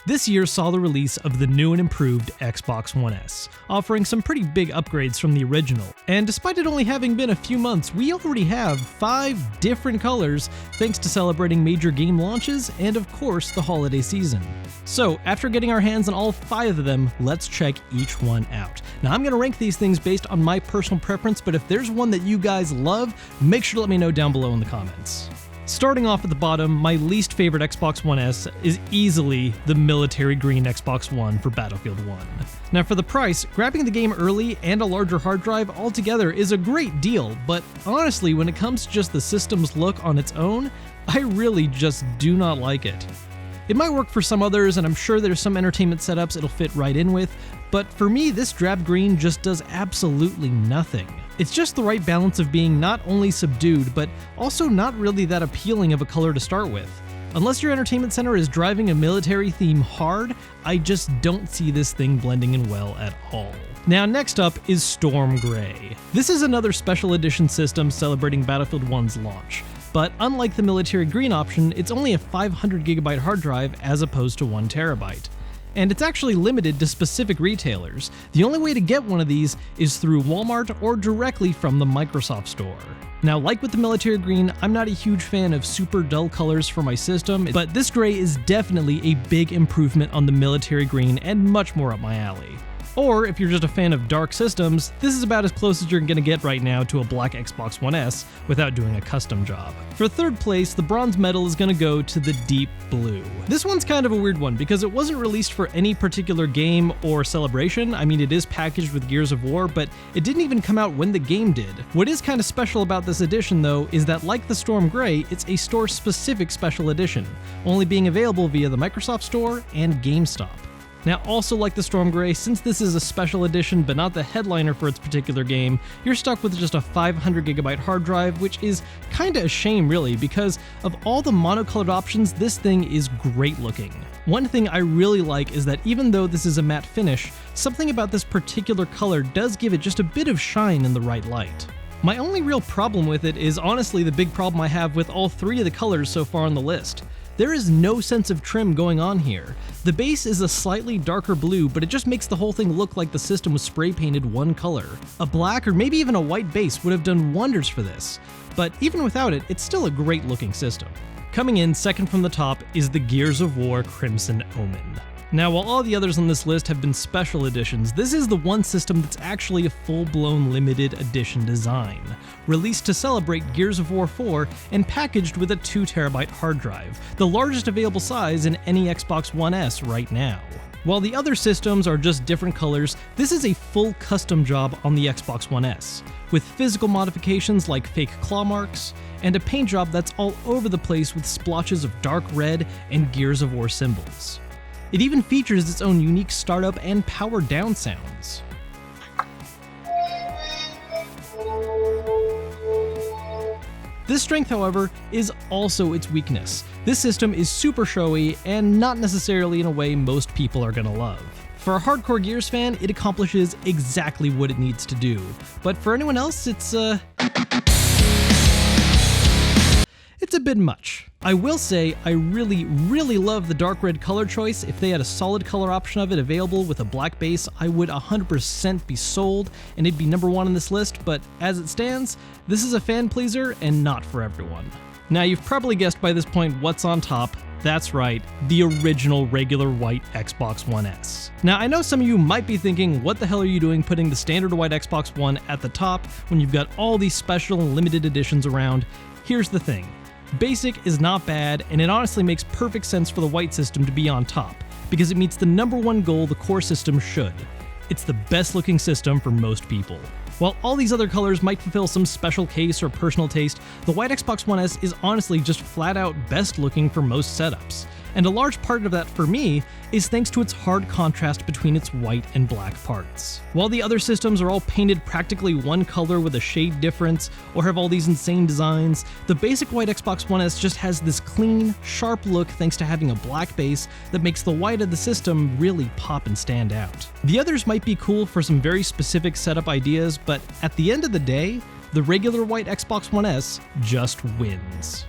This year saw the release of the new and improved Xbox One S, offering some pretty big upgrades from the original. And despite it only having been a few months, we already have 5 different colors thanks to celebrating major game launches and of course the holiday season. So after getting our hands on all 5 of them, let's check each one out. Now I'm going to rank these things based on my personal preference, but if there's one that you guys love, make sure to let me know down below in the comments. Starting off at the bottom, my least favorite Xbox One S is easily the military green Xbox One for Battlefield 1. Now for the price, grabbing the game early and a larger hard drive altogether is a great deal, but honestly when it comes to just the system's look on its own, I really just do not like it. It might work for some others, and I'm sure there's some entertainment setups it'll fit right in with, but for me this drab green just does absolutely nothing. It's just the right balance of being not only subdued, but also not really that appealing of a color to start with. Unless your entertainment center is driving a military theme hard, I just don't see this thing blending in well at all. Now next up is Storm Gray. This is another special edition system celebrating Battlefield 1's launch. But unlike the military green option, it's only a 500GB hard drive as opposed to 1TB. And it's actually limited to specific retailers. The only way to get one of these is through Walmart or directly from the Microsoft Store. Now, like with the military green, I'm not a huge fan of super dull colors for my system, but this gray is definitely a big improvement on the military green and much more up my alley. Or if you're just a fan of dark systems, this is about as close as you're gonna get right now to a black Xbox One S without doing a custom job. For third place, the bronze medal is gonna go to the deep blue. This one's kind of a weird one because it wasn't released for any particular game or celebration. I mean, it is packaged with Gears of War, but it didn't even come out when the game did. What is kind of special about this edition though is that like the Storm Gray, it's a store-specific special edition, only being available via the Microsoft Store and GameStop. Now also like the Storm Gray, since this is a special edition but not the headliner for its particular game, you're stuck with just a 500GB hard drive, which is kinda a shame really, because of all the monocolored options, this thing is great looking. One thing I really like is that even though this is a matte finish, something about this particular color does give it just a bit of shine in the right light. My only real problem with it is honestly the big problem I have with all 3 of the colors so far on the list. There is no sense of trim going on here. The base is a slightly darker blue, but it just makes the whole thing look like the system was spray painted one color. A black or maybe even a white base would have done wonders for this, but even without it, it's still a great looking system. Coming in second from the top is the Gears of War Crimson Omen. Now, while all the others on this list have been special editions, this is the one system that's actually a full-blown limited edition design, released to celebrate Gears of War 4 and packaged with a 2TB hard drive, the largest available size in any Xbox One S right now. While the other systems are just different colors, this is a full custom job on the Xbox One S, with physical modifications like fake claw marks, and a paint job that's all over the place with splotches of dark red and Gears of War symbols. It even features its own unique startup and power down sounds. This strength, however, is also its weakness. This system is super showy and not necessarily in a way most people are gonna love. For a hardcore Gears fan, it accomplishes exactly what it needs to do, but for anyone else, it's a bit much. I will say I really love the dark red color choice. If they had a solid color option of it available with a black base, I would 100% be sold and it'd be number 1 on this list, but as it stands, this is a fan pleaser and not for everyone. Now you've probably guessed by this point what's on top. That's right, the original regular white Xbox One S. Now I know some of you might be thinking, what the hell are you doing putting the standard white Xbox One at the top when you've got all these special and limited editions around? Here's the thing. Basic is not bad, and it honestly makes perfect sense for the white system to be on top, because it meets the number 1 goal the core system should. It's the best looking system for most people. While all these other colors might fulfill some special case or personal taste, the white Xbox One S is honestly just flat out best looking for most setups. And a large part of that for me is thanks to its hard contrast between its white and black parts. While the other systems are all painted practically one color with a shade difference, or have all these insane designs, the basic white Xbox One S just has this clean, sharp look thanks to having a black base that makes the white of the system really pop and stand out. The others might be cool for some very specific setup ideas, but at the end of the day, the regular white Xbox One S just wins.